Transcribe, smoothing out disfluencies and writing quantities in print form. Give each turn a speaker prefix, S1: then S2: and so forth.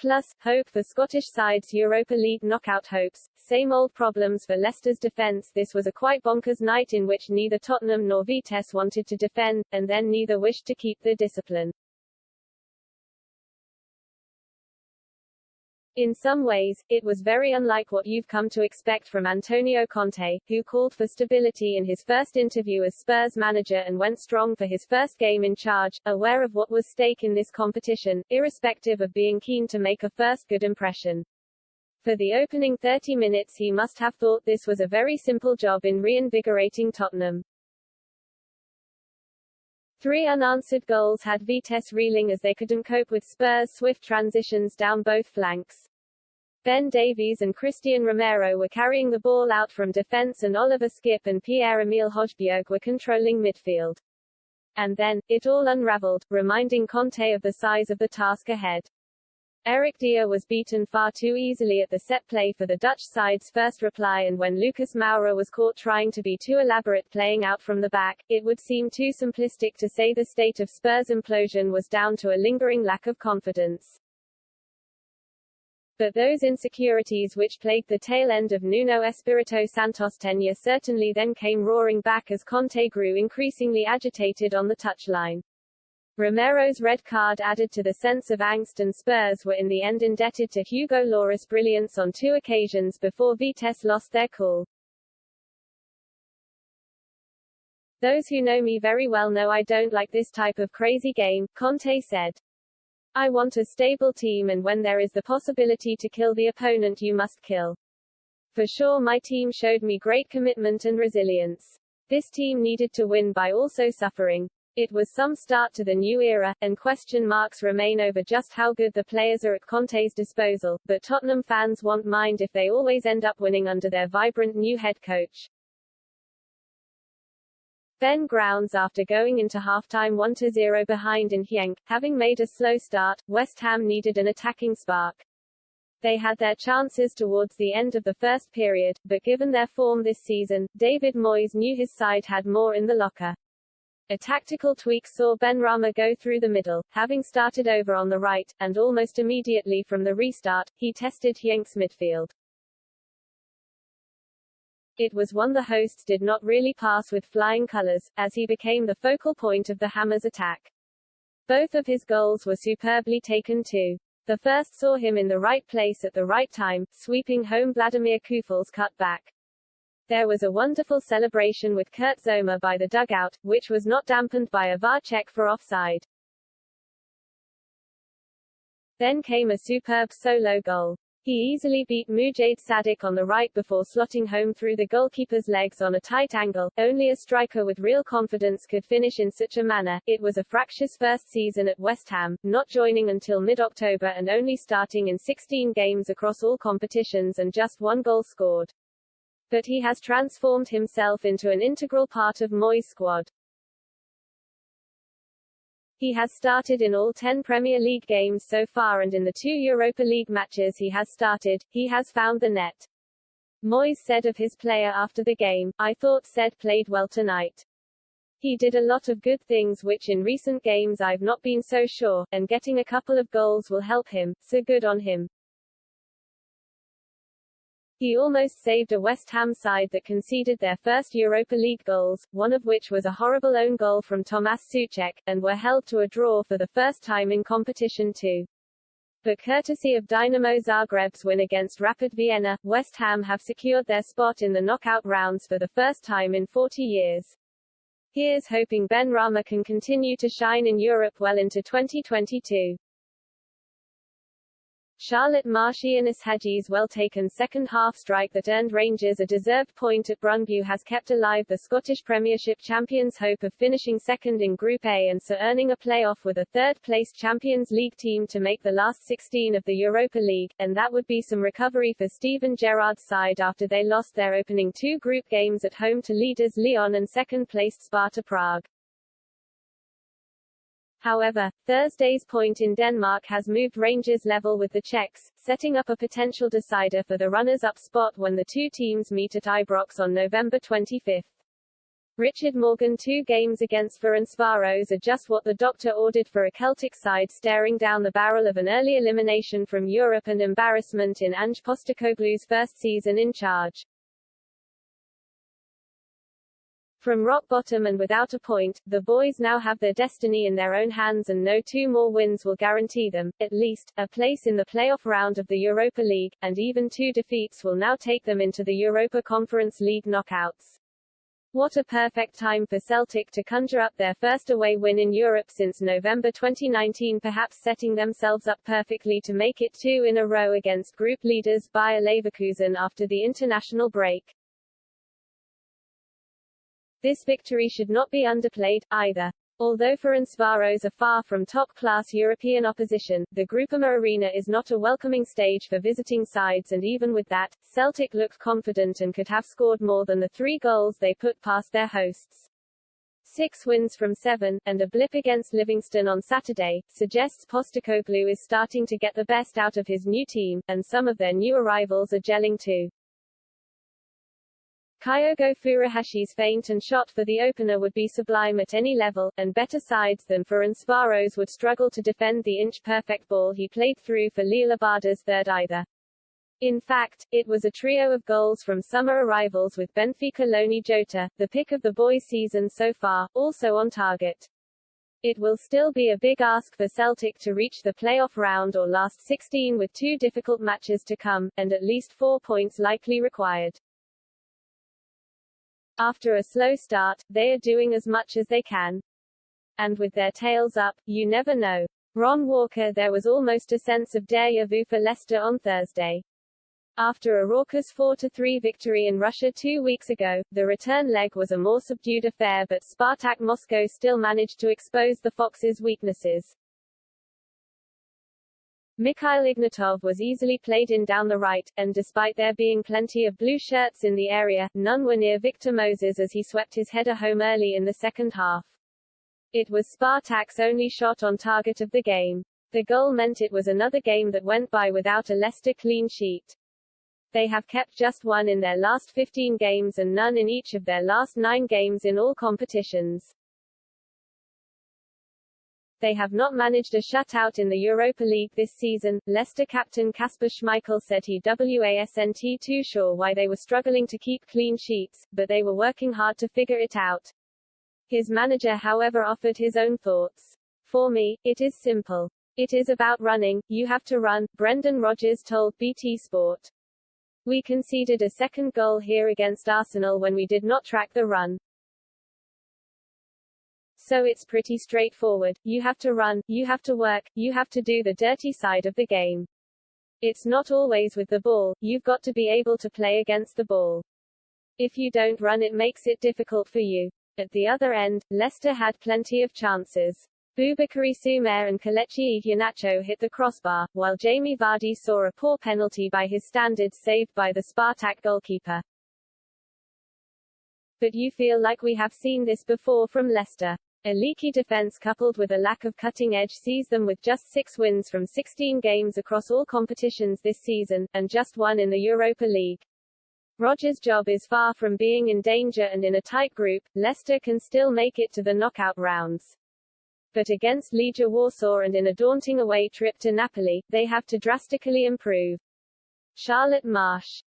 S1: Plus, hope for Scottish sides' Europa League knockout hopes. Same old problems for Leicester's defence. This was a quite bonkers night in which neither Tottenham nor Vitesse wanted to defend, and then neither wished to keep the discipline. In some ways, it was very unlike what you've come to expect from Antonio Conte, who called for stability in his first interview as Spurs manager and went strong for his first game in charge, aware of what was at stake in this competition, irrespective of being keen to make a first good impression. For the opening 30 minutes he must have thought this was a very simple job in reinvigorating Tottenham. 3 unanswered goals had Vitesse reeling as they couldn't cope with Spurs' swift transitions down both flanks. Ben Davies and Christian Romero were carrying the ball out from defence and Oliver Skipp and Pierre-Emile Hojbjerg were controlling midfield. And then, it all unravelled, reminding Conte of the size of the task ahead. Eric Dier was beaten far too easily at the set play for the Dutch side's first reply, and when Lucas Moura was caught trying to be too elaborate playing out from the back, it would seem too simplistic to say the state of Spurs' implosion was down to a lingering lack of confidence. But those insecurities which plagued the tail end of Nuno Espirito Santos' tenure certainly then came roaring back as Conte grew increasingly agitated on the touchline. Romero's red card added to the sense of angst, and Spurs were in the end indebted to Hugo Lloris' brilliance on 2 occasions before Vitesse lost their cool. "Those who know me very well know I don't like this type of crazy game," Conte said. "I want a stable team, and when there is the possibility to kill the opponent you must kill. For sure my team showed me great commitment and resilience. This team needed to win by also suffering. It was some start to the new era, and question marks remain over just how good the players are at Conte's disposal, but Tottenham fans won't mind if they always end up winning under their vibrant new head coach." Ben grounds after going into halftime 1-0 behind in Genk. Having made a slow start, West Ham needed an attacking spark. They had their chances towards the end of the first period, but given their form this season, David Moyes knew his side had more in the locker. A tactical tweak saw Benrahma go through the middle, having started over on the right, and almost immediately from the restart, he tested Genk's midfield. It was one the hosts did not really pass with flying colours, as he became the focal point of the Hammers' attack. Both of his goals were superbly taken too. The first saw him in the right place at the right time, sweeping home Vladimir Kufel's cut back. There was a wonderful celebration with Kurt Zomer by the dugout, which was not dampened by a VAR check for offside. Then came a superb solo goal. He easily beat Mujade Sadiq on the right before slotting home through the goalkeeper's legs on a tight angle. Only a striker with real confidence could finish in such a manner. It was a fractious first season at West Ham, not joining until mid-October and only starting in 16 games across all competitions and just 1 goal scored. But he has transformed himself into an integral part of Moyes' squad. He has started in all 10 Premier League games so far, and in the 2 Europa League matches he has started, he has found the net. Moyes said of his player after the game, "I thought Sed played well tonight. He did a lot of good things which in recent games I've not been so sure, and getting a couple of goals will help him, so good on him." He almost saved a West Ham side that conceded their first Europa League goals, one of which was a horrible own goal from Tomáš Souček, and were held to a draw for the first time in competition too. But courtesy of Dynamo Zagreb's win against Rapid Vienna, West Ham have secured their spot in the knockout rounds for the first time in 40 years. Here's hoping Benrahma can continue to shine in Europe well into 2022. Charlotte Marcianis Hadji's well-taken second-half strike that earned Rangers a deserved point at Brøndby has kept alive the Scottish Premiership champions' hope of finishing second in Group A and so earning a play-off with a third-placed Champions League team to make the last 16 of the Europa League, and that would be some recovery for Steven Gerrard's side after they lost their opening 2 group games at home to leaders Lyon and second-placed Sparta Prague. However, Thursday's point in Denmark has moved Rangers level with the Czechs, setting up a potential decider for the runners-up spot when the 2 teams meet at Ibrox on November 25. Richard Morgan. 2 games against Ferencváros are just what the doctor ordered for a Celtic side staring down the barrel of an early elimination from Europe and embarrassment in Ange Postecoglou's first season in charge. From rock bottom and without a point, the boys now have their destiny in their own hands, and no 2 more wins will guarantee them, at least, a place in the playoff round of the Europa League, and even 2 defeats will now take them into the Europa Conference League knockouts. What a perfect time for Celtic to conjure up their first away win in Europe since November 2019, perhaps setting themselves up perfectly to make it 2 in a row against group leaders Bayer Leverkusen after the international break. This victory should not be underplayed, either. Although Ferencváros are far from top-class European opposition, the Groupama Arena is not a welcoming stage for visiting sides, and even with that, Celtic looked confident and could have scored more than the 3 goals they put past their hosts. 6 wins from 7, and a blip against Livingston on Saturday, suggests Postecoglou is starting to get the best out of his new team, and some of their new arrivals are gelling too. Kyogo Furuhashi's feint and shot for the opener would be sublime at any level, and better sides than Ferencváros would struggle to defend the inch-perfect ball he played through for Liel Abada's third either. In fact, it was a trio of goals from summer arrivals, with Benfica Loni Jota, the pick of the boys' season so far, also on target. It will still be a big ask for Celtic to reach the playoff round or last 16, with 2 difficult matches to come, and at least 4 points likely required. After a slow start, they are doing as much as they can. And with their tails up, you never know. Ron Walker. There was almost a sense of déjà vu for Leicester on Thursday. After a raucous 4-3 victory in Russia 2 weeks ago, the return leg was a more subdued affair, but Spartak Moscow still managed to expose the Foxes' weaknesses. Mikhail Ignatov was easily played in down the right, and despite there being plenty of blue shirts in the area, none were near Victor Moses as he swept his header home early in the second half. It was Spartak's only shot on target of the game. The goal meant it was another game that went by without a Leicester clean sheet. They have kept just 1 in their last 15 games and none in each of their last 9 games in all competitions. They have not managed a shutout in the Europa League this season. Leicester captain Kasper Schmeichel said he wasn't too sure why they were struggling to keep clean sheets, but they were working hard to figure it out. His manager, however, offered his own thoughts. "For me, it is simple. It is about running, you have to run," Brendan Rodgers told BT Sport. "We conceded a second goal here against Arsenal when we did not track the run. So it's pretty straightforward. You have to run, you have to work, you have to do the dirty side of the game. It's not always with the ball, you've got to be able to play against the ball. If you don't run, it makes it difficult for you." At the other end, Leicester had plenty of chances. Boubakary Soumaré and Kelechi Iheanacho hit the crossbar, while Jamie Vardy saw a poor penalty by his standards saved by the Spartak goalkeeper. But you feel like we have seen this before from Leicester. A leaky defense coupled with a lack of cutting edge sees them with just 6 wins from 16 games across all competitions this season, and just 1 in the Europa League. Rodgers' job is far from being in danger, and in a tight group, Leicester can still make it to the knockout rounds. But against Legia Warsaw and in a daunting away trip to Napoli, they have to drastically improve. Charlotte Marsh